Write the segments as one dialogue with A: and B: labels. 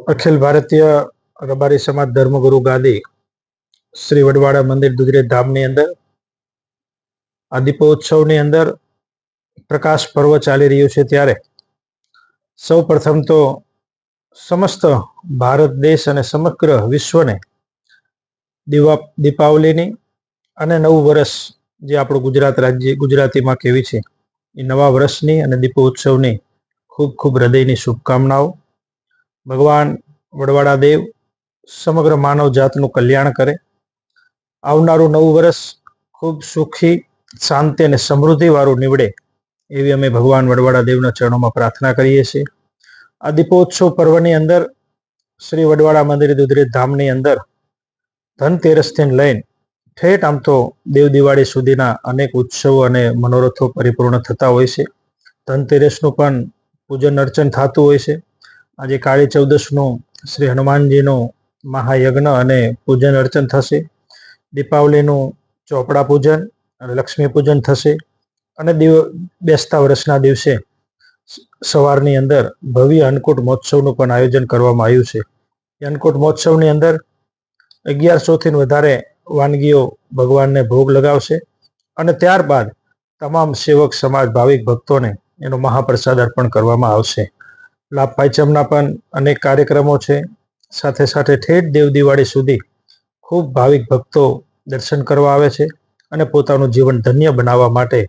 A: અખિલ ભારતીય રબારી સમાજ ધર્મગુરુ ગાદી શ્રી વડવાડા મંદિર દુધરેજ ધામની અંદર આ દીપોત્સવની અંદર પ્રકાશ પર્વ ચાલી રહ્યું છે ત્યારે સૌ પ્રથમ તો સમસ્ત ભારત દેશ અને સમગ્ર વિશ્વને દીપાવલીની અને નવું વર્ષ જે આપણું ગુજરાત રાજ્ય ગુજરાતીમાં કહેવી છે એ નવા વર્ષની અને દીપોત્સવની ખૂબ ખૂબ હૃદયની શુભકામનાઓ. ભગવાન વડવાડા દેવ સમગ્ર માનવ જાતનું કલ્યાણ કરે. આવનારું નવું વર્ષ ખૂબ સુખી, શાંતિ અને સમૃદ્ધિ વાળું નીવડે એવી અમે ભગવાન વડવાડા દેવના ચરણોમાં પ્રાર્થના કરીએ છીએ. આ દીપોત્સવ પર્વની અંદર શ્રી વડવાડા મંદિર દુધરેજ ધામની અંદર ધનતેરસથી લઈને ઠેઠ આમ તો દેવ દિવાળી સુધીના અનેક ઉત્સવો અને મનોરથો પરિપૂર્ણ થતા હોય છે. ધનતેરસનું પણ પૂજન અર્ચન થતું હોય છે. આજે કાળી ચૌદશનું શ્રી હનુમાનજીનું મહાયજ્ઞ અને પૂજન અર્ચન થશે. દીપાવલીનું ચોપડા પૂજન અને લક્ષ્મી પૂજન થશે અને બેસતા વર્ષના દિવસે સવારની અંદર ભવ્ય અન્નકૂટ મહોત્સવનું પણ આયોજન કરવામાં આવ્યું છે. એ અન્નકૂટ મહોત્સવની અંદર 1100થી વધારે વાનગીઓ ભગવાનને ભોગ લગાવશે અને ત્યારબાદ તમામ સેવક સમાજ ભાવિક ભક્તોને એનો મહાપ્રસાદ અર્પણ કરવામાં આવશે. લાભ પાંચમના પણ અનેક કાર્યક્રમો છે. સાથે સાથે ઠેઠ દેવ દિવાળી સુધી ખૂબ ભાવિક ભક્તો દર્શન કરવા આવે છે અને પોતાનું જીવન ધન્ય બનાવવા માટે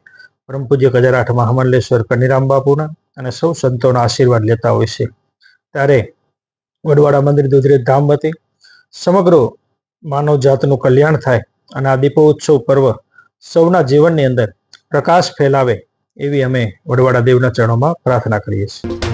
A: પરમ પૂજ્ય ગજરાઠ મહામંડલેશ્વર કનીરામ બાપુના અને સૌ સંતોના આશીર્વાદ લેતા હોય છે. ત્યારે વડવાડા મંદિર દુધરેજ ધામ વતી સમગ્ર માનવ જાતનું કલ્યાણ થાય અને આ દીપોત્સવ પર્વ સૌના જીવનની અંદર પ્રકાશ ફેલાવે એવી અમે વડવાડા દેવના ચરણોમાં પ્રાર્થના કરીએ છીએ.